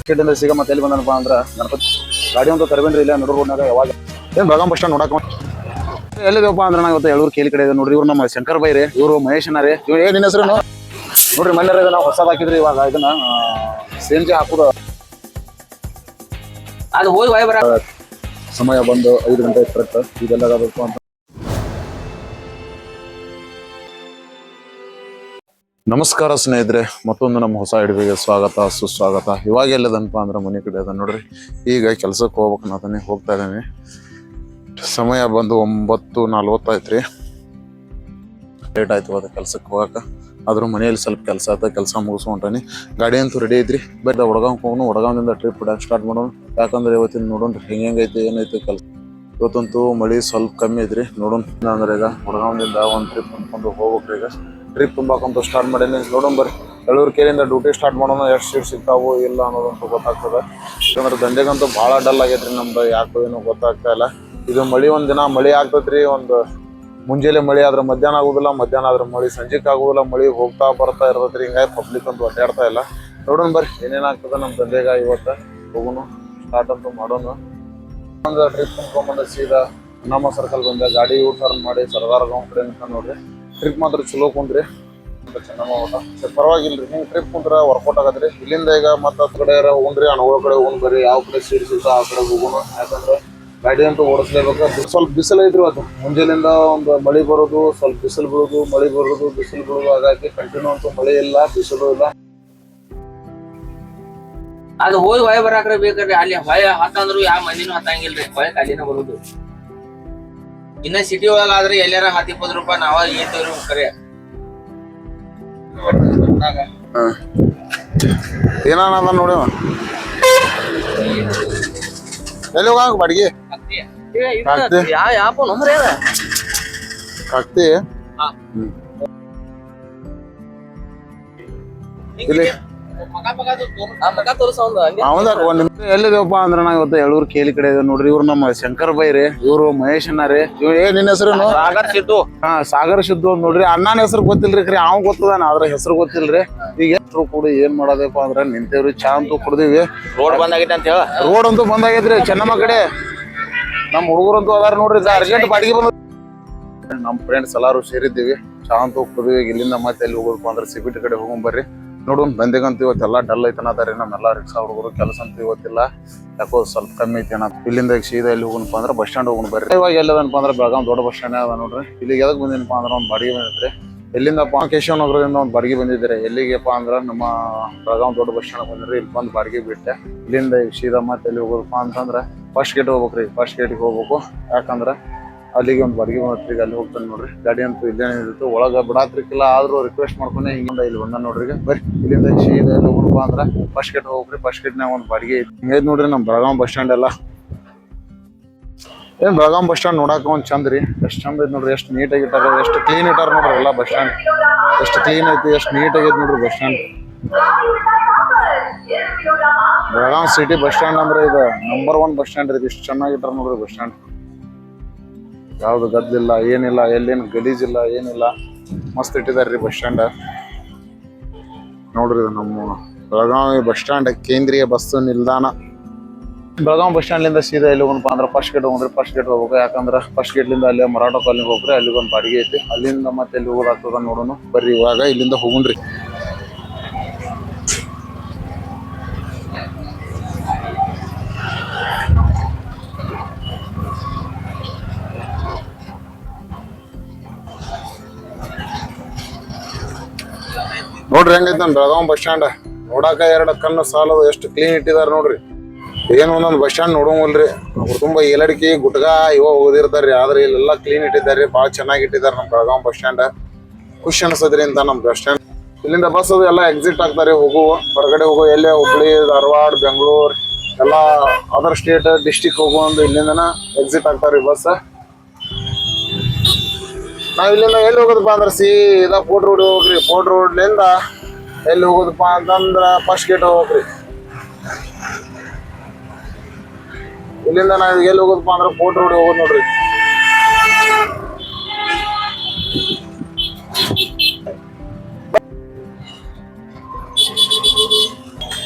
ಕಿಟ್ಟಿಂದ ಸಿಗ ಮತ್ತೆ ಎಲ್ಲಿ ಬಂದನಪ್ಪ ಅಂದ್ರೆ ಗಣಪತಿ ಗಾಡಿ ಒಂದು ತರಬೇನ್ರಿ ಇಲ್ಲ ನಡು ರೋಡ್ನಾಗ ಯಾವಾಗ ಏನು ಬೆಳಗಾಂ ಬಸ್ ಸ್ಟ್ಯಾಂಡ್ ನೋಡಕ ಎಲ್ಲಿದೆಪ್ಪ ಅಂದ್ರೆ ನಾವು ಇವತ್ತು ಎಳೂರು ಕೇಳಿ ಕಡೆ ಇದೆ ನೋಡ್ರಿ. ಇವ್ರು ನಮ್ಮ ಶಂಕರ್ ಬೈ ರೀ, ಇವರು ಮಹೇಶನ ರೀ. ಇವ್ರು ಏನ್ ಹೆಸರು ನೋಡ್ರಿ ಮನೆಯವ್ರ ನಾವು ಹೊಸದ್ ಹಾಕಿದ್ರಿ. ಇವಾಗ ಇದನ್ನ CNG ಹಾಕುದ ಅದು ಹೋಗಿ ಹೋಗಿ ಬರ ಸಮಯ ಬಂದು 5 ಗಂಟೆ ಕರೆಕ್ಟ್. ಇದೆಲ್ಲ ಆಗಬೇಕು ಅಂತ. ನಮಸ್ಕಾರ ಸ್ನೇಹಿತರೆ, ಮತ್ತೊಂದು ನಮ್ಮ ಹೊಸ ಅಡುಗೆಗೆ ಸ್ವಾಗತ ಸುಸ್ವಾಗತ. ಇವಾಗ ಎಲ್ಲದನಪ್ಪ ಅಂದ್ರೆ ಮನೆ ಕಡೆ ಅದ ನೋಡ್ರಿ. ಈಗ ಕೆಲ್ಸಕ್ಕೆ ಹೋಗ್ಬೇಕು ನಾತನೇ ಹೋಗ್ತಾ ಇದ್ದೀನಿ. ಸಮಯ ಬಂದು 9:40 ಆಯ್ತ್ರಿ. ಲೇಟ್ ಆಯ್ತು ಅದ ಕೆಲ್ಸಕ್ಕೆ ಹೋಗಕ್ಕೆ. ಆದ್ರೂ ಮನೆಯಲ್ಲಿ ಸ್ವಲ್ಪ ಕೆಲಸ ಆಯ್ತು, ಕೆಲಸ ಮುಗಿಸ್ಕೊಂಟಾನಿ. ಗಾಡಿ ಅಂತೂ ರೆಡಿ ಐತ್ರಿ. ಬಟ್ ವಡಗಾಂವ್ ಹೋಗೋಣ, ವಡಗಾಂವಿಂದ ಟ್ರಿಪ್ ಸ್ಟಾರ್ಟ್ ಮಾಡೋಣ. ಯಾಕಂದ್ರೆ ಇವತ್ತಿನ ನೋಡೋಣ ಹೆಂಗೈತೆ ಏನೈತೆ ಕೆಲಸ. ಇವತ್ತಂತೂ ಮಳಿ ಸ್ವಲ್ಪ ಕಮ್ಮಿ ಐತ್ರಿ. ನೋಡೋಣ ಅಂದ್ರೆ ಈಗ ವಡಗಾಂವಿಂದ ಒಂದು ಟ್ರಿಪ್ ಅಂದ್ಕೊಂಡು ಹೋಗ್ಬೇಕ್ರಿ. ಈಗ ಟ್ರಿಪ್ ತುಂಬಾಕಂತ ಸ್ಟಾರ್ಟ್ ಮಾಡೀನಿ. ನೋಡೋಣ ಬರ್ರಿ. ಎಳೂರು ಕೇಳಿಂದ ಡ್ಯೂಟಿ ಸ್ಟಾರ್ಟ್ ಮಾಡೋಣ. ಎಷ್ಟು ಸೀಟ್ ಸಿಗ್ತಾವು ಇಲ್ಲ ಅನ್ನೋದಂತೂ ಗೊತ್ತಾಗ್ತದೆ. ಯಾಕಂದ್ರೆ ದಂಧೆಗಂತೂ ಭಾಳ ಡಲ್ ಆಗೈತ್ರಿ ನಮ್ದು. ಯಾಕೋ ಏನೋ ಗೊತ್ತಾಗ್ತಾ ಇಲ್ಲ. ಇದು ಮಳಿ ಒಂದ್ ದಿನ ಮಳಿ ಆಗ್ತೈತ್ರಿ. ಒಂದು ಮುಂಜಾನೆ ಮಳಿ ಆದ್ರೆ ಮಧ್ಯಾಹ್ನ ಆಗುದಿಲ್ಲ, ಮಧ್ಯಾಹ್ನ ಆದ್ರೆ ಮಳಿ ಸಂಜೆಕ್ ಆಗುದಿಲ್ಲ. ಮಳಿ ಹೋಗ್ತಾ ಬರ್ತಾ ಇರ್ತೈತ್ರಿ. ಹಿಂಗಾಗಿ ಪಬ್ಲಿಕ್ ಅಂತೂ ಅಡ್ಡಾಡ್ತಾ ಇಲ್ಲ. ನೋಡೋಣ ಬರ್ರಿ ಏನೇನಾಗ್ತದೆ ನಮ್ಮ ದಂಧೆಗ. ಇವತ್ತು ಹೋಗೋಣ, ಸ್ಟಾರ್ಟ್ ಅಂತೂ ಮಾಡೋಣ. ಒಂದು ಟ್ರಿಪ್ ತುಂಬ್ಕೊಂಬಂದ ಸೀದಾ ನಮ್ಮ ಸರ್ಕಲ್ ಬಂದೆ. ಗಾಡಿ ಯೂ ಟರ್ನ್ ಮಾಡಿ ಸರ್ದಾರ್ ಗೌಂಡ್ ಕಡೆ ಅಂತ ನೋಡ್ರಿ. ಟ್ರಿಪ್ ಮಾತ್ರ ಚಲೋ ಕುಂದ್ರಿ, ಚೆನ್ನಾಗ ಪರವಾಗಿಲ್ರಿ. ಹಿಂಗೆ ಟ್ರಿಪ್ ಕುಂತ್ರ ವರ್ಕೌಟ್ ಆಗತ್ರಿ. ಇಲ್ಲಿಂದ ಈಗ ಮತ್ತೆ ಹತ್ತು ಕಡೆ ಹೋಗ್ರಿ, ಅಣಗಳ ಕಡೆ ಹೋಗ್ ಬರ್ರಿ. ಯಾವ ಕಡೆ ಸೀಟ್ ಸಿಗ್ತಾ ಆ ಕಡೆ ಹೋಗೋಣ. ಯಾಕಂದ್ರೆ ಗಾಡಿ ಅಂತೂ ಓಡಿಸ್ಲೇಬೇಕು. ಸ್ವಲ್ಪ ಬಿಸಿಲು ಐತ್ರಿ ಇವತ್ತು. ಮುಂಜಾನೆಯಿಂದ ಒಂದು ಮಳಿ ಬರೋದು, ಸ್ವಲ್ಪ ಬಿಸಿಲು ಬೀಳೋದು, ಮಳಿ ಬರೋದು, ಬಿಸಿಲು ಬೀಳೋದು. ಹಾಗಾಗಿ ಕಂಟಿನ್ಯೂ ಅಂತೂ ಮಳಿ ಇಲ್ಲ, ಬಿಸಿಲು ಇಲ್ಲ. ಅದು ಹೋಗಿ ಹೊಯ್ ಬರಾಕ್ರೆ ಬೇಕ್ರಿ. ಅಲ್ಲಿ ಹೊಯ ಹತ್ತಂದ್ರು ಯಾವ ಮಂದಿನೂ ಹತ್ತಂಗಿಲ್ರಿ. ಹೊಯ್ ಅಲ್ಲಿನ ಬರುದು. ಇನ್ನ ಸಿಟಿ ಒಳಗ ಆದ್ರೆ ಎಲ್ಲಾರ 10-20 ರೂಪಾಯಿ ನಾವ ಏತವ್ರಿ ಕರೆ. ಏನಾದ ನೋಡಿ ಎಲ್ಲಿ ಹೋಗ ಬಾಡಿಗೆ ಯಾಪ ನಂಬ್ರಿ ಅದ ಕಾಕ್ತಿ ಇಲ್ಲಿ ಎಲ್ಲಿದೇವಪ್ಪ ಅಂದ್ರೆ ನಾವ್ ಇವತ್ತು ಎಳೂರು ಕೇಳಿ ಕಡೆ ಇದೆ ನೋಡ್ರಿ. ಇವ್ರು ನಮ್ಮ ಶಂಕರ್ ಬೈ ರೀ, ಇವ್ರು ಮಹೇಶ್ ಅಣ್ಣ ರೀ. ನಿನ್ನ ಹೆಸರು ಸಾಗರ್ ಸಿದ್ದು. ಸಾಗರ್ ಸಿದ್ದು ಅಂತ ನೋಡ್ರಿ. ಅಣ್ಣನ ಹೆಸರು ಗೊತ್ತಿಲ್ರಿ, ಖರೀ ಅವ್ ಗೊತ್ತದಾನ, ಆದ್ರ ಹೆಸರು ಗೊತ್ತಿಲ್ರಿ. ಈಗ ಎಷ್ಟು ಕೂಡಿ ಏನ್ ಮಾಡೋದಪ್ಪ ಅಂದ್ರೆ ನಿಂತೇವ್ರಿ. ಚಾ ಅಂತೂ ಕುಡ್ದಿವಿ. ರೋಡ್ ಬಂದಾಗೈತೆ ಅಂತ ಹೇಳ. ರೋಡ್ ಅಂತೂ ಬಂದಾಗೈತ್ರಿ ಚೆನ್ನಮ್ಮ ಕಡೆ. ನಮ್ಮ ಹುಡುಗರಂತೂ ಅದಾರ ನೋಡ್ರಿ. ಅರ್ಜೆಂಟ್ ಬಾಡಿಗೆ ಬಂದ ನಮ್ ಫ್ರೆಂಡ್ಸ್ ಎಲ್ಲಾರು ಸೇರಿದ್ದೀವಿ. ಚಾ ಅಂತೂ ಕುಡ್ದಿವಿ. ಇಲ್ಲಿಂದ ಮತ್ತೆ ಎಲ್ಲಿ ಹೋಗೋದಪ್ಪ ಅಂದ್ರೆ ಸಿಬಿಟಿ ಕಡೆ ಹೋಗೋಣ ಬರ್ರಿ. ನೋಡೋಣ ದಂಧೆಗಂತೂ ಇವತ್ತೆಲ್ಲ ಡಲ್ ಐತನ ಅದಾರಿ ನಮ್ಮೆಲ್ಲ ರಿಕ್ಷಾ ಹುಡುಗರು. ಕೆಲಸ ಅಂತೂ ಇವತ್ತಿಲ್ಲ, ಯಾಕೋ ಸ್ವಲ್ಪ ಕಮ್ಮಿ ಐತಿ ಅನ್ನ. ಇಲ್ಲಿಂದ ಸೀದಾ ಎಲ್ಲಿ ಹೋಗೋಣಪ್ಪ ಅಂದ್ರೆ ಬಸ್ ಸ್ಟ್ಯಾಂಡ್ ಹೋಗೋಣ ಬರ್ರಿ. ಇವಾಗ ಎಲ್ಲದನಪ್ಪ ಅಂದ್ರೆ ಬೆಳಗಾಂ ದೊಡ್ಡ ಬಸ್ ಸ್ಟ್ಯಾಂಡ್ ಅದ ನೋಡ್ರಿ. ಇಲ್ಲಿಗೆ ಎದಕ್ ಬಂದಿನಪ್ಪ ಅಂದ್ರೆ ಒಂದು ಬಾಡಿಗೆ ಬಂದಿದ್ರಿ. ಎಲ್ಲಿಂದಪ್ಪ ಕೇಶವ ನಗರದಿಂದ ಒಂದು ಬಾಡಿಗೆ ಬಂದಿದ್ದೀರಿ. ಎಲ್ಲಿಗೆಪ್ಪ ಅಂದ್ರೆ ನಮ್ಮ ಬೆಳಗಾಂ ದೊಡ್ಡ ಬಸ್ ಸ್ಟ್ಯಾಂಡ್ ಬಂದಿರಿ. ಇಲ್ಲಿ ಬಂದು ಬಾಡಿಗೆ ಬಿಟ್ಟೆ. ಇಲ್ಲಿಂದ ಈಗ ಸೀದಾ ಮತ್ತೆ ಎಲ್ಲಿ ಹೋಗೋದಪ್ಪ ಅಂತಂದ್ರೆ ಫಸ್ಟ್ ಗೇಟ್ ಹೋಗ್ಬೇಕ್ರಿ. ಫಸ್ಟ್ ಗೇಟಿಗೆ ಹೋಗ್ಬೇಕು. ಯಾಕಂದ್ರೆ ಅಲ್ಲಿಗೆ ಒಂದು ಬಾಡಿಗೆ ಬಂದ್ರಿ. ಅಲ್ಲಿ ಹೋಗ್ತಾನೆ ನೋಡ್ರಿ. ಗಾಡಿ ಅಂತೂ ಇಲ್ಲೇ ನಿಂತಿತ್ತು, ಒಳಗ ಬಿಡಾತ್ರಿಕಿಲ್ಲ. ಆದ್ರೂ ರಿಕ್ವೆಸ್ಟ್ ಮಾಡ್ಕೊಂಡೆ ಹಿಂಗಿಂದ ಇಲ್ಲಿ ಬಂದ ನೋಡ್ರಿ. ಬರ್ರಿ ಇಲ್ಲಿಂದ ಸೀದಾ ಹೋಗೋಣಪ್ಪ ಅಂದ್ರೆ ಫಸ್ಟ್ ಗೇಟ್ ಹೋಗ್ರಿ. ಫಸ್ಟ್ ಗೇಟ್ನಾಗ ಒಂದು ಬಾಡಿಗೆ ಐತಿ. ಹಿಂಗೈತ್ ನೋಡ್ರಿ ನಮ್ಮ ಬೆಳಗಾಂ ಬಸ್ ಸ್ಟ್ಯಾಂಡ್ ಎಲ್ಲ. ಏನ್ ಬೆಳಗಾಂ ಬಸ್ ಸ್ಟ್ಯಾಂಡ್ ನೋಡಾಕ ಒಂದ್ ಚಂದ ರೀ. ಎಷ್ಟು ಚಂದ ಐತಿ ನೋಡ್ರಿ. ಎಷ್ಟು ನೀಟಾಗಿ ಇಟ್ಟಾರ, ಎಷ್ಟು ಕ್ಲೀನ್ ಇಟ್ಟಾರ ನೋಡ್ರಿ. ಎಲ್ಲ ಬಸ್ ಸ್ಟ್ಯಾಂಡ್ ಎಷ್ಟು ಕ್ಲೀನ್ ಐತಿ, ಎಷ್ಟು ನೀಟ್ ಆಗೈತಿ ನೋಡ್ರಿ bus stand. Belgaum city bus stand ಅಂದ್ರೆ ಇದು ನಂಬರ್ 1 ಬಸ್ ಸ್ಟ್ಯಾಂಡ್ ರೀ. ಇಷ್ಟು ಚೆನ್ನಾಗಿಟ್ಟಾರ ನೋಡ್ರಿ ಬಸ್ ಸ್ಟ್ಯಾಂಡ್. ಯಾವ್ದು ಗದ್ದಿಲ್ಲ, ಏನಿಲ್ಲ, ಎಲ್ಲೇನು ಗಲೀಜಿಲ್ಲ, ಏನಿಲ್ಲ. ಮಸ್ತ್ ಇಟ್ಟಿದಾರ್ರಿ ಬಸ್ ಸ್ಟ್ಯಾಂಡ್ ನೋಡ್ರಿ. ನಮ್ಮ ಬೆಳಗಾವಿ ಬಸ್ ಸ್ಟ್ಯಾಂಡ್ ಕೇಂದ್ರೀಯ ಬಸ್ ನಿಲ್ದಾಣ. ಬೆಳಗಾಂ ಬಸ್ ಸ್ಟ್ಯಾಂಡ್ಲಿಂದ ಸೀದಾ ಎಲ್ಲಿ ಹೋಗೋಣಪ್ಪ ಅಂದ್ರೆ ಫಸ್ಟ್ ಗೇಟ್ ಹೋಗ್ರಿ. ಫಸ್ಟ್ ಗೇಟ್ ಹೋಗ್ಬೇಕು. ಯಾಕಂದ್ರೆ ಫಸ್ಟ್ ಗೇಟ್ಲಿಂದ ಅಲ್ಲಿ ಮರಾಠ ಕಾಲನಿಗೆ ಹೋಗ್ರಿ. ಅಲ್ಲಿಗೆ ಒಂದು ಬಾಡಿಗೆ ಐತಿ. ಅಲ್ಲಿಂದ ಮತ್ತೆ ಎಲ್ಲಿ ಹೋಗೋದಾಗ್ತದ ನೋಡೋಣ ಬರ್ರಿ. ಇವಾಗ ಇಲ್ಲಿಂದ ಹೋಗುಣ್ರಿ. ನೋಡ್ರಿ ಹೆಂಗೈತಿ ನಮ್ ಬೆಳಗಾಂ ಬಸ್ ಸ್ಟ್ಯಾಂಡ್. ನೋಡಾಕ 2 ಕಣ್ಣು ಸಾಲದು. ಎಷ್ಟು ಕ್ಲೀನ್ ಇಟ್ಟಿದಾರ ನೋಡ್ರಿ. ಏನು ಒಂದೊಂದು ಬಸ್ ಸ್ಟ್ಯಾಂಡ್ ನೋಡೋಂಗಿಲ್ರಿ. ಅವ್ರು ತುಂಬಾ ಏಲಡಿಕೆ ಗುಟ್ಕ ಇವ ಓದಿರ್ತಾರ್ರಿ. ಆದ್ರೆ ಇಲ್ಲೆಲ್ಲ ಕ್ಲೀನ್ ಇಟ್ಟಿದ್ದಾರೆ. ಭಾಳ ಚೆನ್ನಾಗಿ ಇಟ್ಟಿದ್ದಾರೆ ನಮ್ಮ ಬೆಳಗಾಂ ಬಸ್ ಸ್ಟ್ಯಾಂಡ್. ಖುಷಿ ಅನ್ಸದ್ರಿ ಅಂತ ನಮ್ ಬಸ್ ಸ್ಟ್ಯಾಂಡ್. ಇಲ್ಲಿಂದ ಬಸ್ ಅದು ಎಲ್ಲ ಎಕ್ಸಿಟ್ ಆಗ್ತಾರೆ. ಹೋಗುವ ಹೊರಗಡೆ ಹೋಗೋ ಎಲ್ಲೇ ಹುಬ್ಳಿ, ಧಾರವಾಡ, ಬೆಂಗಳೂರು ಎಲ್ಲ ಅದರ್ ಸ್ಟೇಟ್ ಡಿಸ್ಟಿಕ್ ಹೋಗೋ ಒಂದು ಇಲ್ಲಿಂದನ ಎಕ್ಸಿಟ್ ಆಗ್ತಾವ್ರಿ ಬಸ್. ನಾವ್ ಇಲ್ಲಿಂದ ಎಲ್ಲಿ ಹೋಗೋದಪ್ಪ ಅಂದ್ರೆ ಸೀದಾ ಫೋರ್ಟ್ ರೋಡ್ ಹೋಗ್ರಿ. ಫೋರ್ಟ್ ರೋಡ್ಲಿಂದ ಎಲ್ಲಿ ಹೋಗೋದಪ್ಪ ಅಂತಂದ್ರ ಫಸ್ಟ್ ಗೇಟ್ ಹೋಗ್ರಿ. ಇಲ್ಲಿಂದ ನಾವ್ ಎಲ್ಲಿ ಹೋಗೋದಪ್ಪ ಅಂದ್ರೆ ಫೋರ್ಟ್ ರೋಡ್ ಹೋಗೋದು ನೋಡ್ರಿ.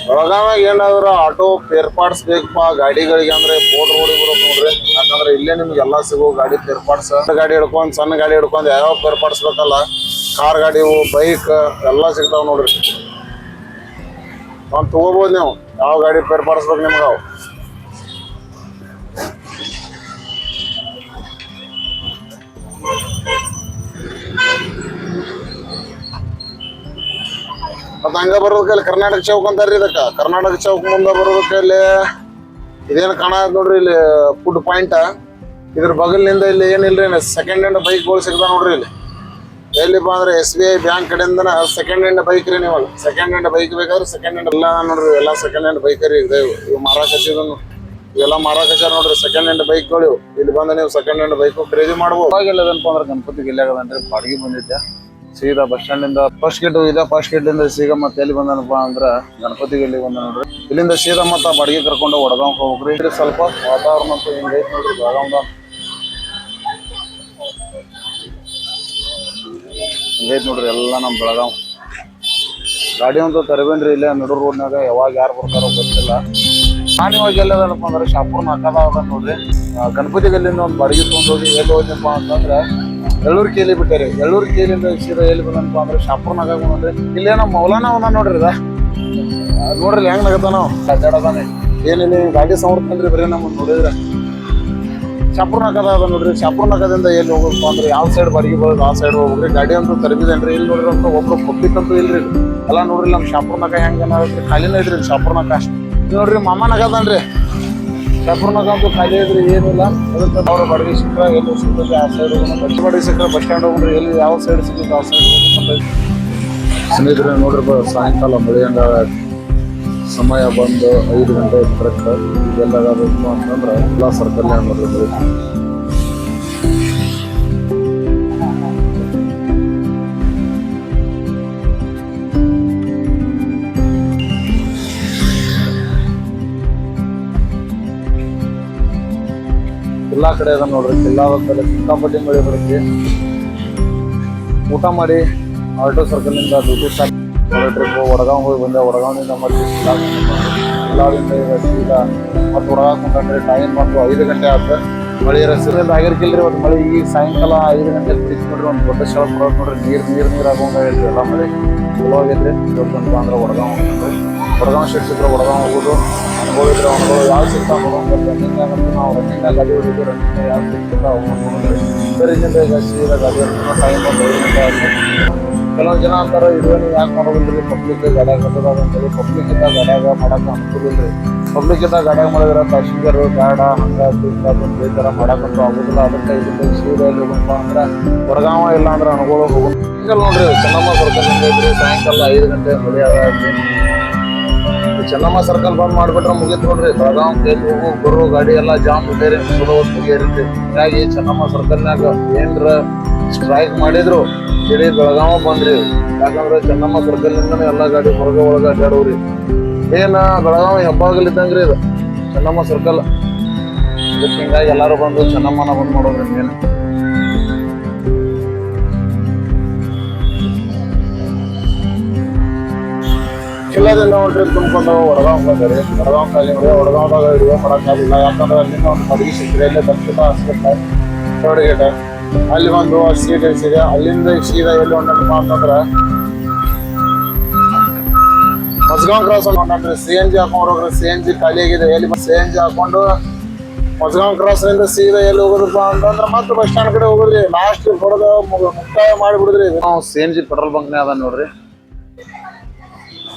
ಬೆಳಗಾವ್ಯಾಗ ಏನಾದ್ರು ಆಟೋ ಪೇರ್ ಪಾರ್ಟ್ಸ್ ಬೇಕಪ್ಪ ಗಾಡಿಗಳಿಗೆ ಅಂದ್ರೆ ಬೋರ್ಡ್ ರೋಡಿಗೆ ಬರೋದು ನೋಡ್ರಿ. ಯಾಕಂದ್ರೆ ಇಲ್ಲೇ ನಿಮ್ಗೆ ಎಲ್ಲಾ ಸಿಗೋ ಗಾಡಿ ಪೇರ್ ಪಾರ್ಟ್ಸ್, ಗಾಡಿ ಹಿಡ್ಕೊಂಡ್ ಸಣ್ಣ ಗಾಡಿ ಹಿಡ್ಕೊಂಡ್ ಯಾವ ಪೇರ್ ಪಾರ್ಟ್ಸ್ ಬೇಕಲ್ಲ, ಕಾರ್ ಗಾಡಿ ಬೈಕ್ ಎಲ್ಲಾ ಸಿಗ್ತಾವ ನೋಡ್ರಿ. ಒಂದ್ ತಗೋಬಹುದು ನೀವು ಯಾವ ಗಾಡಿ ಪೇರ್ ಪಾರ್ಟ್ಸ್ ಬೇಕು ನಿಮ್ಗೆ. ಅವು ಮತ್ತ ಹಂಗ ಬರೋದಕ್ಕೆ ಕರ್ನಾಟಕ ಚೌಕ್ ಅಂತಾರ್ರಿ ಇದಕ್ಕ. ಕರ್ನಾಟಕ ಚೌಕ್ ಮುಂದೆ ಬರೋದಕ್ಕೆ ಇಲ್ಲಿ ಇದೇನು ಕಾಣ ನೋಡ್ರಿ, ಇಲ್ಲಿ ಫುಡ್ ಪಾಯಿಂಟ್. ಇದ್ರ ಬಗಲ್ನಿಂದ ಇಲ್ಲಿ ಏನಿಲ್ರಿ ಸೆಕೆಂಡ್ ಹ್ಯಾಂಡ್ ಬೈಕ್ಗಳು ಸಿಗ್ತಾವ ನೋಡ್ರಿ. ಇಲ್ಲಿ ಎಲ್ಲಿಪ್ಪ ಅಂದ್ರೆ SBI ಬ್ಯಾಂಕ್ ಕಡೆಯಿಂದ ಸೆಕೆಂಡ್ ಹ್ಯಾಂಡ್ ಬೈಕ್ ರೀ. ನೀವು ಸೆಕೆಂಡ್ ಹ್ಯಾಂಡ್ ಬೈಕ್ ಬೇಕಾದ್ರೆ ಸೆಕೆಂಡ್ ಹ್ಯಾಂಡ್ ಎಲ್ಲ ನೋಡ್ರಿ, ಎಲ್ಲ ಸೆಕೆಂಡ್ ಹ್ಯಾಂಡ್ ಬೈಕ್ ರೀ. ಇವು ಮಾರಾಕಚ್ಚಿದನು ಇವೆಲ್ಲ ಮಾರಾಕಚ್ಚಾರ ನೋಡ್ರಿ ಸೆಕೆಂಡ್ ಹ್ಯಾಂಡ್ ಬೈಕ್ಗಳು. ಇಲ್ಲಿ ಬಂದು ನೀವು ಸೆಕೆಂಡ್ ಹ್ಯಾಂಡ್ ಬೈಕ್ ಖರೀದಿ ಮಾಡ್ಬೋದು. ಅವಾಗೆಲ್ಲದನಪ್ಪ ಅಂದ್ರೆ ಗಣಪತಿ ಗಿಲ್ಲಾಗದನ್ರಿ ಬಾಡಿಗೆ ಬಂದಿದ್ದೆ. ಸೀದಾ ಬಸ್ ಸ್ಟ್ಯಾಂಡ್ ಇಂದ ಫಸ್ಟ್ ಗೇಟ್ ಇದೆ. ಫಸ್ಟ್ ಗೇಟ್ ಇಂದ ಸೀದಾ ಮತ್ತೆ ಎಲ್ಲಿ ಬಂದನಪ್ಪ ಅಂದ್ರ ಗಣಪತಿ ಗಲ್ಲಿ ಬಂದ ನೋಡ್ರಿ. ಇಲ್ಲಿಂದ ಸೀದಾ ಮತ್ತ ಬಾಡಿಗೆ ಕರ್ಕೊಂಡು ವಡಗಾಂವ್ ಹೋಗ್ರಿ. ಸ್ವಲ್ಪ ವಾತಾವರಣ ಅಂತ ಹಿಂಗೈತಿ ನೋಡ್ರಿ ಬೆಳಗಾವ್ದ. ಹಿಂಗೈತಿ ನೋಡ್ರಿ ಎಲ್ಲ ನಮ್ ಬೆಳಗಾವ್. ಗಾಡಿ ಅಂತೂ ತರಬೇನ್ರಿ ಇಲ್ಲೇ ನಡು ರೋಡ್ನಾಗ. ಯಾವಾಗ ಯಾರು ಬರ್ತಾರೋ ಗೊತ್ತಿಲ್ಲ. ನಾನು ಇವಾಗ ಎಲ್ಲದನಪ್ಪ ಅಂದ್ರೆ ಶಾಪುರ್ ನಾಕದ ನೋಡ್ರಿ. ಗಣಪತಿ ಗಲ್ಲಿಂದ ಒಂದು ಬಾಡಿಗೆ ತೊಗೊಂಡೋಗಿ ಎಲ್ಲಿ ಹೋದ್ನಪ್ಪ ಅಂತಂದ್ರೆ ಎಳ್ಳೂರು ಕೇಲಿ ಬಿಟ್ಟಾರಿ. ಎಳ್ಳೂರು ಕೇಲಿಂದ ಸೀದಾ ಎಲ್ಲಿ ಬಂದನಪ್ಪ ಅಂದ್ರೆ ಶಾಪುರ್ನಾಗ ನೋಡ್ರಿ. ಇಲ್ಲೇ ನಮ್ಮ ಮೌಲಾನ ಅವನ ನೋಡ್ರಿ. ನೋಡ್ರಿ ಹೆಂಗ್ ನಗತಾನ ಅಡ್ಡಾಡದಾನೆ. ಏನಿಲ್ಲ ಗಾಡಿ ಸೌಂಡ್ ಬರೀ ನಮ್ಮನ್ನ ನೋಡಿದ್ರೆ ಶಾಪುರ್ನಾಗದ ಅದ ನೋಡ್ರಿ. ಶಾಪುರ್ನಾಗದಿಂದ ಎಲ್ಲಿ ಹೋಗಪ್ಪ ಅಂದ್ರೆ ಯಾವ ಸೈಡ್ ಬಾಡಿಗೆ ಬರೋದು ಆ ಸೈಡ್ ಹೋಗ್ರಿ. ಗಾಡಿ ಅಂತೂ ತರಬಿದೇನ್ರಿ. ಇಲ್ಲಿ ನೋಡ್ರಿ ಅಂತ ಒಬ್ರು ಪಬ್ಲಿಕ್ ಅಂತೂ ಇಲ್ರಿ. ಎಲ್ಲ ನೋಡ್ರಿ ನಮ್ಮ ಶಾಪುರ್ನಾಗ ಹೆಂಗ ಖಾಲಿನ ಇದ್ರಿ. ಶಾಪುರ್ನಾಗ ನೋಡ್ರಿ ಮಾಮನಾಗದನ್ರಿ. ಶಾಪುರ್ನಾಗ ಅಂತೂ ಖಾಲಿ ಇದ್ರಿ, ಏನಿಲ್ಲ. ಅದಕ್ಕೆ ಅವ್ರ ಬಾಡಿಗೆ ಸಿಕ್ಕರೆ ಎಲ್ಲಿ ಸಿಗ್ತದೆ ಆ ಸೈಡ್ ಹೋಗೋಣ. ಬಾಡಿಗೆ ಸಿಕ್ಕರೆ ಬಸ್ ಸ್ಟ್ಯಾಂಡ್ ಹೋಗ್ರಿ. ಎಲ್ಲಿ ಯಾವ ಸೈಡ್ ಸಿಗುತ್ತೆ ಆ ಸೈಡ್ ಹೋಗ್ಬೇಕು. ಸ್ನೇಹಿತರೆ ನೋಡ್ರಿ ಸಾಯಂಕಾಲ ಮಳೆಯಂಗ ಸಮಯ ಬಂದು 5 ಗಂಟೆ ಕರೆಕ್ಟ್. ಇದೆಲ್ಲಾಗಬೇಕು ಅಂತಂದ್ರೆ ಎಲ್ಲ ಸರ್ಕಲ್ ನೋಡ್ರಿ ಮಳೆ. ಎಲ್ಲಾ ಕಡೆ ಅದ ನೋಡ್ರಿ. ಕಿಲ್ಲಾದಲ್ಲಿ ಸಿಕ್ಕಾಪಟ್ಟಿ ಮಳೆ ಬರುತ್ತೆ. ಊಟ ಮಾಡಿ ಆಲ್ಟೋ ಸರ್ಕಲ್ ನಿಂದ ಡ್ಯೂಟಿ ಸ್ಟಾರ್ಟ್ ಟ್ರಿಪ್ ವಡಗಾಂವ್ ಹೋಗಿ ಬಂದೆ. ವಡಗಾಂವ್ನಿಂದ ಮತ್ತೆ ಕಿಲ್ಲಾದಿಂದ ಈಗ ಸೀದಾ ಮತ್ತೆ ವಡಗಾಂವ್ ಕೊಂಡ್ರಿ. ಟೈಮ್ ಮತ್ತು 5 ಗಂಟೆ ಆದ. ಮಳೆ ರಸ್ತೆಯಿಂದ ಆಗಿರ್ಕಿಲ್ರಿ. ಇವತ್ತು ಮಳೆ ಈಗ ಸಾಯಂಕಾಲ 5 ಗಂಟೆ ಬಿಡಿಸಿ ನೋಡ್ರಿ. ಒಂದು ದೊಡ್ಡ ಶಾಲೆ ಬರೋದು ನೋಡ್ರಿ. ನೀರ್ ಆಗೋಂಗ ಹೇಳ್ರಿ ಎಲ್ಲ ಮಳೆ ಚಲೋ ಆಗೈತ್ರಿ. ಇವತ್ತಂತ ಅಂದ್ರೆ ವಡಗಾಂವ್ ಹೋಗ್ರಿ. ವಡಗಾಂವ್ ಶೀಟ್ ಸಿಕ್ಕರೆ ವಡಗಾಂವ್ ಹೋಗೋದು. ಅನ್ಕೊಂಡಿದ್ರೆ ಅನುಭವ ಯಾವ ಸಿಗ್ತಾವ ರನ್ನಿಂಗ್ ನಾವು ರನ್ನಿಂಗ್ ಗಾಡಿ ಹೊಡಿದ್ವಿ. ರನ್ನಿಂಗ್ ಯಾವ ಸಿಗ್ತಾವ ನೋಡಿದ್ರಿ. ಇದರಿಂದ ಈಗ ಸೀದಾ ಗಾಡಿ ಟೈಮ್ ಒಂದು 5 ಗಂಟೆ ಆಗುತ್ತೆ. ಕೆಲವೊಂದು ಜನ ಅಂತಾರೆ ಇದೇನು ಯಾಕೆ ಮಾಡೋದಿಲ್ರಿ ಪಬ್ಲಿಕ್ ಗಾಡ್ಯಾಗ ಕಟ್ಟೋದಾಗ ಅಂತೇಳಿ. ಪಬ್ಲಿಕ್ ಇದ್ದ ಗಾಡ್ಯಾಗ ಮಾಡಕ್ಕೆ ಅನುಕೂಲ ಇಲ್ರಿ. ಪಬ್ಲಿಕ್ ಇದ್ದ ಗಾಡ್ಯಾಗ ಮಾಡಿದ್ರೆ ಪ್ಯಾಸೆಂಜರ್ ಬೇಡ ಹಂಗ ಈ ಥರ ಮಾಡಕ್ಕಂತೂ ಆಗೋದಿಲ್ಲ. ಅದಕ್ಕೆ ಇದರಿಂದ ಸೀದಾ ಎಲ್ಲಿ ಹೋಗಪ್ಪ ಅಂದ್ರೆ ವಡಗಾಂವ ಇಲ್ಲ ಅಂದ್ರೆ ಅನುಕೂಲ ಹೋಗೋದು. ಈಗ ನೋಡ್ರಿ ಚೆನ್ನಮ್ಮ ಸರ್ಕಲ್ ಇದ್ರಿ. ಸಾಯಂಕಾಲ 5 ಗಂಟೆ ಮಳೆ ಆಗೈತಿ. ಚೆನ್ನಮ್ಮ ಸರ್ಕಲ್ ಬಂದ್ ಮಾಡ್ಬಿಟ್ರೆ ಮುಗಿತ್ ನೋಡ್ರಿ. ಬೆಳಗಾವ್ ಹೋಗು ಬರೋ ಗಾಡಿ ಎಲ್ಲಾ ಜಾಮ್ ಬೇರೆ ಮುಗಿಯಿರುತ್ತೆ. ಹೀಗಾಗಿ ಚೆನ್ನಮ್ಮ ಸರ್ಕಲ್ನಾಗ ಏನ್ರ ಸ್ಟ್ರೈಕ್ ಮಾಡಿದ್ರು ಇಡೀ ಬೆಳಗಾವ ಬಂದ್ರಿ. ಯಾಕಂದ್ರೆ ಚೆನ್ನಮ್ಮ ಸರ್ಕಲ್ ನಿಂದನೇ ಎಲ್ಲಾ ಗಾಡಿ ಹೊರಗೆ ಒಳಗೆ ಅಡ್ಡಾಡೋರಿ. ಏನ ಬೆಳಗಾವಿ ಹೆಬ್ಬಾಗಲಿದ್ದಂಗ್ರಿ ಇದು ಚೆನ್ನಮ್ಮ ಸರ್ಕಲ್. ಇದಕ್ಕೆ ಹಿಂಗಾಗಿ ಎಲ್ಲಾರು ಬಂದು ಚೆನ್ನಮ್ಮನ ಬಂದ್ ಮಾಡೋದ್ರಿ. ಏನು ಕಿಲ್ಲದಿಂದ ನೋಡ್ರಿ ತುಂಬ್ಕೊಂಡು ವಡಗಾಂವ್ ಬಂದ್ರಿ. ವಡಗಾಂವ್ ಖಾಲಿ ನೋಡಿ. ವಡಗಾಂವ್ದಾಗ ವಿಡಿಯೋ ಮಾಡೋಕ್ಕಾಗಿಲ್ಲ. ಯಾಕಂದ್ರೆ ಅಲ್ಲಿಂದ ಒಂದು ಬಾಡಿಗೆ ಸಿಕ್ಕಿದೆ. ಇಲ್ಲೇ ದಕ್ಷತಾ ಹಾಸ್ಪಿಟಲ್ ಥರ್ಡ್ ಗೇಟ್ ಅಲ್ಲಿ ಒಂದು ಸೀಟ್ ಇಳಿಸಿದೆ. ಅಲ್ಲಿಂದ ಸೀದಾ ಎಲ್ಲಿ ಹೊಂಟಪ್ಪ ಅಂತಂದ್ರೆ ಮಸ್ಗಾಂವ್ ಕ್ರಾಸ್ ಹೊಂಟ್ರಿ. CNG ಹಾಕೊಂಡು ಹೋಗ್ರಿ. CNG ಖಾಲಿ ಆಗಿದೆ. ಎಲ್ಲಿ CNG ಹಾಕೊಂಡು ಮಸ್ಗಾಂವ್ ಕ್ರಾಸ್ ನಿಂದ ಸೀದಾ ಎಲ್ಲಿ ಹೋಗೋದಪ್ಪ ಅಂತಂದ್ರೆ ಮತ್ತೆ ಬಸ್ ಸ್ಟ್ಯಾಂಡ್ ಕಡೆ ಹೋಗೋದ್ರಿ. ಲಾಸ್ಟ್ ಹೊಡೆದ ಮುಕ್ತಾಯ ಮಾಡಿಬಿಡುದ್ರಿ. ನಾವು CNG ಪೆಟ್ರೋಲ್ ಬಂಕ್ನೇ ಅದ ನೋಡ್ರಿ.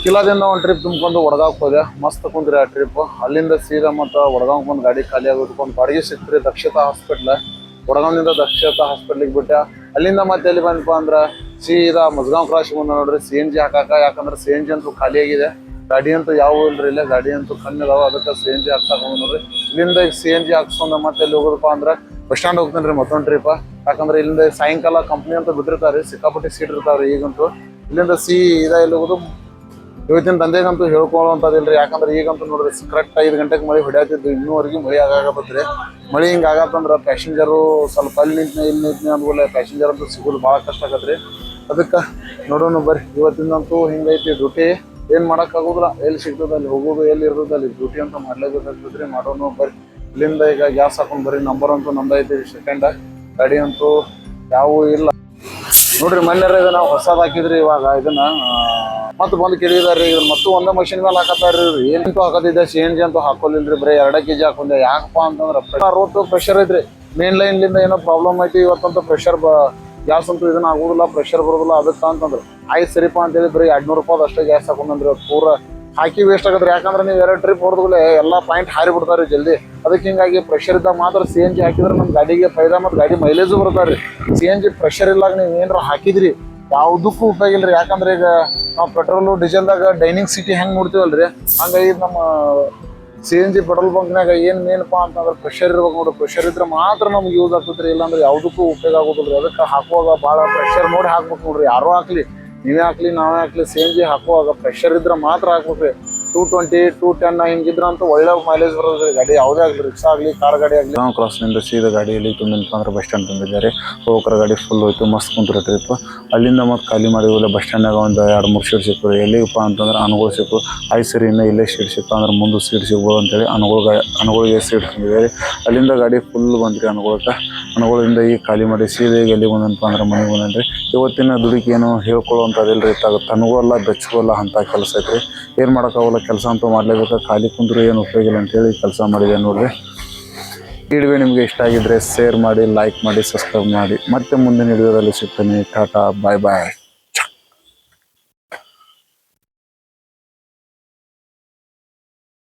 ಕಿಲ್ಲಾದಿಂದ ಒಂದು ಟ್ರಿಪ್ ತುಂಬ್ಕೊಂಡು ವಡಗಾಂವ್ಗೆ ಹೋದೆ. ಮಸ್ತ್ ಕುಂತ್ರಿ ಆ ಟ್ರಿಪ್. ಅಲ್ಲಿಂದ ಸೀದಾ ಮತ್ತು ವಡಗಾಂವ್ಗೆ ಬಂದು ಗಾಡಿ ಖಾಲಿ ಆಗೋದಕ್ಕೊಂದು ಬಾಡಿಗೆ ಸಿಕ್ತ್ರಿ ದಕ್ಷತಾ ಹಾಸ್ಪಿಟ್ಲ್. ವಡಗಾಂವ್ನಿಂದ ದಕ್ಷತಾ ಹಾಸ್ಪಿಟ್ಲಿಗೆ ಬಿಟ್ಟೆ. ಅಲ್ಲಿಂದ ಮತ್ತೆ ಎಲ್ಲಿ ಬಂದಪ್ಪ ಅಂದ್ರೆ ಸೀದಾ ಮಸ್ಗಾಂವ್ ಕ್ರಾಸ್ ಬಂದ ನೋಡ್ರಿ. CNG ಹಾಕಾಕ. ಯಾಕಂದ್ರೆ CNG ಅಂತೂ ಖಾಲಿ ಆಗಿದೆ. ಗಾಡಿ ಅಂತೂ ಯಾವ ಇಲ್ರಿ. ಇಲ್ಲ ಗಾಡಿ ಅಂತೂ ಕಮ್ಮಿ ಅದಾವ. ಅದಕ್ಕೆ CNG ಹಾಕ್ಸಾಕ ನೋಡ್ರಿ. ಇಲ್ಲಿಂದ CNG ಹಾಕ್ಸ್ಕೊಂಡ ಮತ್ತೆ ಎಲ್ಲಿ ಹೋಗೋದಪ್ಪ ಅಂದ್ರೆ ಬಸ್ ಸ್ಟ್ಯಾಂಡ್ ಹೋಗ್ತೇನೆ ರೀ ಮತ್ತೊಂದು ಟ್ರಿಪ್. ಯಾಕಂದ್ರೆ ಇಲ್ಲಿಂದ ಸಾಯಂಕಾಲ ಕಂಪ್ನಿ ಅಂತ ಬಿಟ್ಟಿರ್ತಾರೆ. ಸಿಕ್ಕಾಪಟ್ಟಿ ಸೀಟ್ ಇರ್ತಾವ್ರಿ. ಈಗಂತೂ ಇಲ್ಲಿಂದ ಸೀದಾ ಎಲ್ಲಿ ಹೋಗೋದು ಇವತ್ತಿನ ದಂಧೆಗಂತೂ ಹೇಳ್ಕೊಳ್ಳೋಂಥದ್ದಿಲ್ರಿ. ಯಾಕಂದ್ರೆ ಈಗಂತೂ ನೋಡ್ರಿ ಕರೆಕ್ಟ್ 5 ಗಂಟೆಗೆ ಮಳೆ ಹೊಡ್ಯಾತಿದ್ದು. ಇನ್ನೂವರೆಗೂ ಮಳೆ ಆಗಾಕತ್ತೈತ್ರಿ. ಮಳೆ ಹಿಂಗೆ ಆಗತ್ತಂದ್ರೆ ಪ್ಯಾಸೆಂಜರು ಸ್ವಲ್ಪ ಅಲ್ಲಿ ನಿಂತನೆ ಇಲ್ಲಿ ನಿಂತನೆ ಅಂದ್ಮೇಲೆ ಪ್ಯಾಸೆಂಜರ್ ಅಂತೂ ಸಿಗೋದು ಭಾಳ ಕಷ್ಟ ಆಗತ್ರಿ. ಅದಕ್ಕೆ ನೋಡೋಣ ಬರ್ರಿ. ಇವತ್ತಿನಂತೂ ಹಿಂಗೈತಿ ಡ್ಯೂಟಿ. ಏನ್ ಮಾಡಕ್ ಆಗುದಿಲ್ಲ, ಎಲ್ಲಿ ಸಿಗ್ತದ ಅಲ್ಲಿ ಹೋಗೋದು, ಎಲ್ಲಿ ಇರ್ತದ ಅಲ್ಲಿ ಡ್ಯೂಟಿ ಅಂತ ಮಾಡ್ಲೇಬೇಕಾಗ್ತದ್ರಿ. ಮಾಡೋನು ಬರ್ರಿ ಇಲ್ಲಿಂದ ಈಗ ಗ್ಯಾಸ್ ಹಾಕೊಂಡ್ ಬರ್ರಿ. ನಂಬರ್ ಅಂತೂ ನಮ್ದೈತಿ ಸೆಕೆಂಡ್, ಗಾಡಿ ಅಂತೂ ಯಾವೂ ಇಲ್ಲ ನೋಡ್ರಿ. ಮೊನ್ನೆ ಇದನ್ನ ಹೊಸದ್ ಹಾಕಿದ್ರಿ, ಇವಾಗ ಇದನ್ನ ಮತ್ ಬಂದ್ ಕೆಡಿದಾರ್ರಿ. ಇದನ್ನ ಮತ್ತು ಒಂದೇ ಮಷಿನ್ ಮೇಲೆ ಹಾಕತ್ತಾರ್ರಿ. ಏನಂತೂ ಹಾಕತಿದ್ದೆ CNG ಅಂತೂ ಹಾಕೋಲಿಲ್ರಿ, ಬರೀ 2 kg ಹಾಕೊಂಡೆ. ಯಾಕಪ್ಪ ಅಂತಂದ್ರ ರೋಡ್ ಪ್ರೆಷರ್ ಐತ್ರಿ, ಮೇನ್ ಲೈನ್ ಲಿಂದ ಏನೋ ಪ್ರಾಬ್ಲಮ್ ಐತಿ. ಇವತ್ತಂತೂ ಪ್ರೆಷರ್ ಗ್ಯಾಸ್ ಅಂತೂ ಇದನ್ನ ಆಗುದಿಲ್ಲ, ಪ್ರೆಷರ್ ಬರೋದಿಲ್ಲ. ಅದಕ್ಕ ಅಂತಂದ್ರ ಆಯ್ತು ಸರಿಪಾ ಅಂತೇಳಿ ಬರೀ 200 ರೂಪಾಯಿ ಅಷ್ಟೇ ಗ್ಯಾಸ್ ಹಾಕೊಂಡ್ರಿ. ಪೂರ ಹಾಕಿ ವೇಸ್ಟ್ ಆಗದ್ರಿ. ಯಾಕಂದ್ರೆ ನೀವು 2 ಟ್ರಿಪ್ ಹೊಡೆದ್ಮೇಲೆ ಎಲ್ಲಾ ಪಾಯಿಂಟ್ ಹಾರಿ ಬಿಡ್ತಾರ್ರಿ ಜಲ್ದಿ. ಅದಕ್ಕೆ ಹಿಂಗಾಗಿ ಪ್ರೆಷರ್ ಇದ್ದಾಗ ಮಾತ್ರ CNG ಹಾಕಿದ್ರೆ ನಮ್ ಗಾಡಿಗೆ ಫೈದಾ, ಮತ್ತು ಗಾಡಿ ಮೈಲೇಜು ಬರ್ತಾರ್ರಿ. CNG ಪ್ರೆಷರ್ ಇಲ್ಲಾಗ ನೀವು ಏನಾರ ಹಾಕಿದ್ರಿ ಯಾವ್ದಕ್ಕೂ ಉಪಯೋಗ ಇಲ್ರಿ. ಯಾಕಂದ್ರೆ ಈಗ ನಾವು ಪೆಟ್ರೋಲ್ ಡೀಸೆಲ್ದಾಗ ಡೈನಿಂಗ್ ಸಿಟಿ ಹೆಂಗ್ ನೋಡ್ತೀವಲ್ರಿ, ಹಂಗಾಗಿ ನಮ್ಮ CNG ಪೆಟ್ರೋಲ್ ಬಂಕ್ನಾಗ ಏನಪ್ಪಾ ಅಂತಂದ್ರೆ ಪ್ರೆಷರ್ ಇರ್ಬೇಕು ನೋಡ್ರಿ. ಪ್ರೆಷರ್ ಇದ್ರೆ ಮಾತ್ರ ನಮ್ಗೆ ಯೂಸ್ ಆಗ್ತದ್ರಿ, ಇಲ್ಲಾಂದ್ರೆ ಯಾವ್ದಕ್ಕೂ ಉಪಯೋಗ ಆಗೋದಿಲ್ರಿ. ಅದಕ್ಕೆ ಹಾಕುವಾಗ ಭಾಳ ಪ್ರೆಷರ್ ನೋಡಿ ಹಾಕ್ಬೇಕು ನೋಡ್ರಿ. ಯಾರೋ ಹಾಕ್ಲಿ, ನೀವೇ ಹಾಕ್ಲಿ, ನಾವೇ ಹಾಕ್ಲಿ, CNG ಹಾಕುವಾಗ ಪ್ರೆಷರ್ ಇದ್ರೆ ಮಾತ್ರ ಹಾಕ್ಬೇಕ್ರಿ. 220, 210 ಹಿಂಗಿದ್ರ ಅಂತ ಒಳ್ಳೆ ಮೈಲೇಜ್ ಬರೋದ್ರಿ ಗಾಡಿ. ಯಾವುದೇ ಆಗಲಿ, ರಿಕ್ಷಾ ಆಗಲಿ, ಕಾರ್ ಗಾಡಿ ಆಗಲಿ. ನಾವು ಕ್ರಾಸ್ನಿಂದ ಸೀದಾ ಗಾಡಿಯಲ್ಲಿ ತುಂಬಿನಪ್ಪ ಅಂದ್ರೆ ಬಸ್ ಸ್ಟ್ಯಾಂಡ್ ತಂದಿದ್ದಾರೆ. ಹೋಗೋಕ್ರ ಗಾಡಿ ಫುಲ್ ಹೋಯ್ತು, ಮಸ್ತ್ ಕುಂತ್ರಿ ಟ್ರಿಪ್. ಅಲ್ಲಿಂದ ಮತ್ತೆ ಖಾಲಿ ಮಾಡಿ ಬಸ್ ಸ್ಟ್ಯಾಂಡ್ನಾಗ ಒಂದು 2-3 ಸೀಟ್ ಸಿಕ್ಕು. ಎಲ್ಲಿಗಪ್ಪ ಅಂತಂದ್ರೆ ಅನುಗುಳ ಸಿಕ್ಕು. ಆಯ್ತು ಸರಿ, ಇನ್ನು ಇಲ್ಲೇ ಸೀಟ್ ಸಿಕ್ತು ಅಂದ್ರೆ ಮುಂದೆ ಸೀಟ್ ಸಿಗ್ಬೋದು ಅಂತೇಳಿ ಅನುಗುಳಿಗೆ ಸೀಟ್ ತಂದಿದ್ದಾರೆ. ಅಲ್ಲಿಂದ ಗಾಡಿ ಫುಲ್ ಬಂದ್ರಿ ಅನುಗುಳಕ್ಕೆ. ಅನುಗುಳಿಂದ ಈಗ ಖಾಲಿ ಮಾಡಿ ಸೀದಾ ಈಗ ಎಲ್ಲಿಗೆ ಬಂದನಪ್ಪ ಅಂದ್ರೆ ಮನೆಗೆ ಬಂದನ್ರಿ. ಇವತ್ತಿನ ದುಡಿಕೆ ಏನು ಹೇಳ್ಕೊಳ್ಳುವಂಥದ್ದಿಲ್ರಿ. ತನಗೋಲ್ಲ ಬೆಚ್ಚಗೋಲ್ಲ ಅಂತ ಕೆಲಸ ಐತ್ರಿ. ಏನು ಮಾಡೋಕ್ಕಾಗಲ್ಲ, ಕೆಲಸ ಅಂತೂ ಮಾಡಲೇಬೇಕು. ಖಾಲಿ ಕುಂದ್ರು ಏನು ಉಪಯೋಗ ಇಲ್ಲ ಅಂತೇಳಿ ಕೆಲಸ ಮಾಡಿದೆ ನೋಡ್ರಿ. ಈ ವಿಡಿಯೋ ನಿಮಗೆ ಇಷ್ಟ ಆಗಿದ್ರೆ ಶೇರ್ ಮಾಡಿ, ಲೈಕ್ ಮಾಡಿ, ಸಬ್ಸ್ಕ್ರೈಬ್ ಮಾಡಿ. ಮತ್ತೆ ಮುಂದಿನ ವಿಡಿಯೋದಲ್ಲಿ ಸಿಗ್ತೇನೆ. ಟಾಟಾ, ಬಾಯ್ ಬಾಯ್.